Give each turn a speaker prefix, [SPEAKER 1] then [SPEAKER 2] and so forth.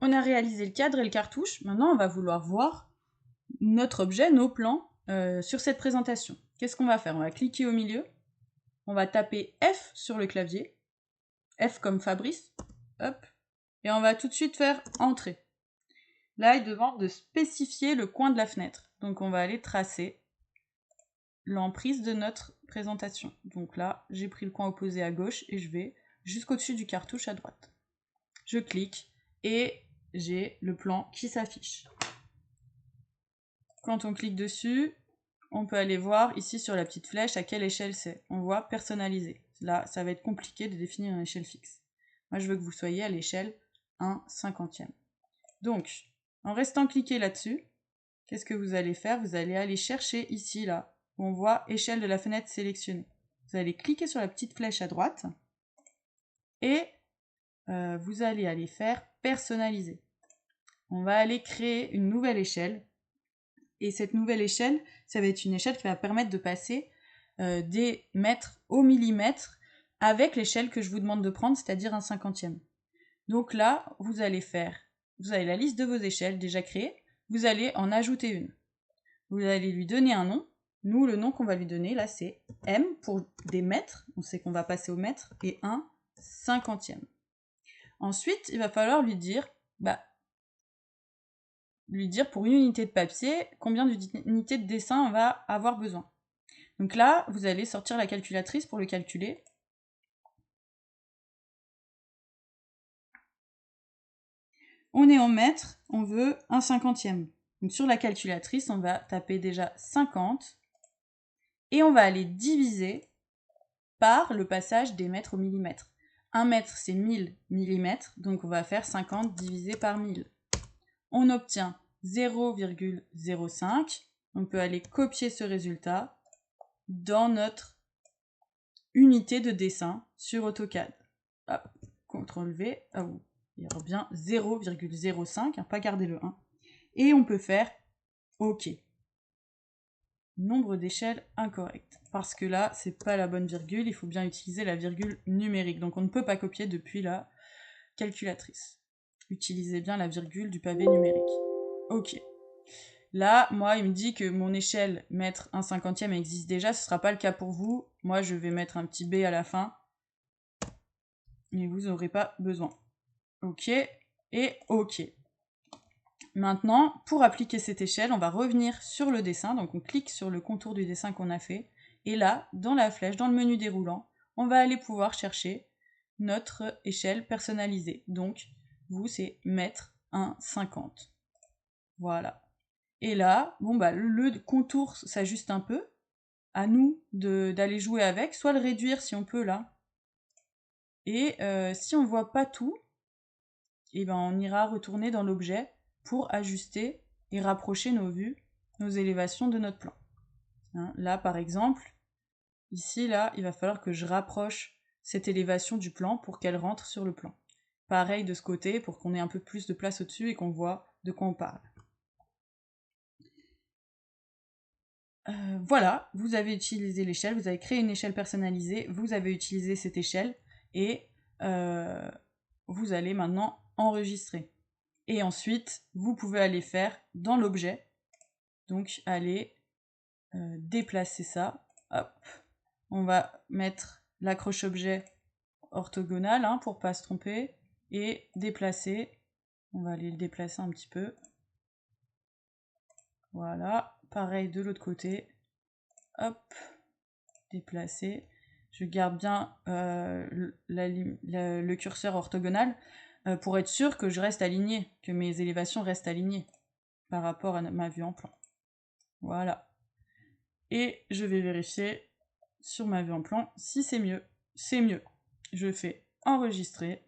[SPEAKER 1] On a réalisé le cadre et le cartouche. Maintenant, on va vouloir voir notre objet, nos plans, sur cette présentation. Qu'est-ce qu'on va faire? On va cliquer au milieu. On va taper F sur le clavier. F comme Fabrice. Hop. Et on va tout de suite faire Entrée. Là, il demande de spécifier le coin de la fenêtre. Donc, on va aller tracer l'emprise de notre présentation. Donc là, j'ai pris le coin opposé à gauche et je vais jusqu'au-dessus du cartouche à droite. Je clique et j'ai le plan qui s'affiche. Quand on clique dessus, on peut aller voir ici sur la petite flèche à quelle échelle c'est. On voit personnaliser. Là, ça va être compliqué de définir une échelle fixe. Moi, je veux que vous soyez à l'échelle 1/50e. Donc, en restant cliqué là-dessus, qu'est-ce que vous allez faire? Vous allez aller chercher ici, là, où on voit échelle de la fenêtre sélectionnée. Vous allez cliquer sur la petite flèche à droite et vous allez aller faire personnaliser. On va aller créer une nouvelle échelle. Et cette nouvelle échelle, ça va être une échelle qui va permettre de passer des mètres au millimètre avec l'échelle que je vous demande de prendre, c'est-à-dire 1/50e. Donc là, vous avez la liste de vos échelles déjà créées, vous allez en ajouter une. Vous allez lui donner un nom. Nous, le nom qu'on va lui donner, là, c'est M pour des mètres. On sait qu'on va passer au mètre. Et 1/50e. Ensuite, il va falloir lui dire pour une unité de papier, combien d'unités de dessin on va avoir besoin. Donc là, vous allez sortir la calculatrice pour le calculer. On est en mètres, on veut 1/50e. Donc sur la calculatrice, on va taper déjà 50 et on va aller diviser par le passage des mètres au millimètre. 1 mètre, c'est 1000 mm, donc on va faire 50 divisé par 1000. On obtient 0,05. On peut aller copier ce résultat dans notre unité de dessin sur AutoCAD. Hop, CTRL V, il y aura bien 0,05, pas garder le 1. Et on peut faire OK. Nombre d'échelles incorrect. Parce que là, c'est pas la bonne virgule, il faut bien utiliser la virgule numérique. Donc on ne peut pas copier depuis la calculatrice. Utilisez bien la virgule du pavé numérique. OK. Là, moi, il me dit que mon échelle mètre 1/50e existe déjà, ce sera pas le cas pour vous. Moi, je vais mettre un petit B à la fin. Mais vous n'aurez pas besoin. OK et OK. Maintenant, pour appliquer cette échelle, on va revenir sur le dessin. Donc on clique sur le contour du dessin qu'on a fait. Et là, dans la flèche, dans le menu déroulant, on va aller pouvoir chercher notre échelle personnalisée. Donc, vous, c'est mètre 1/50. Voilà. Et là, le contour s'ajuste un peu. À nous d'aller jouer avec, soit le réduire si on peut là. Et si on voit pas tout, et on ira retourner dans l'objet pour ajuster et rapprocher nos vues, nos élévations de notre plan. Hein, là, par exemple, ici, là, il va falloir que je rapproche cette élévation du plan pour qu'elle rentre sur le plan. Pareil de ce côté, pour qu'on ait un peu plus de place au-dessus et qu'on voit de quoi on parle. Voilà, vous avez utilisé l'échelle, vous avez créé une échelle personnalisée, vous avez utilisé cette échelle, et vous allez maintenant enregistrer. Et ensuite, vous pouvez aller faire dans l'objet, donc aller déplacer ça, hop, on va mettre l'accroche-objet orthogonal pour pas se tromper, et déplacer, on va aller le déplacer un petit peu, voilà, pareil de l'autre côté, hop, déplacer, je garde bien le curseur orthogonal pour être sûr que je reste aligné, que mes élévations restent alignées par rapport à ma vue en plan. Voilà. Et je vais vérifier sur ma vue en plan si c'est mieux. C'est mieux. Je fais enregistrer.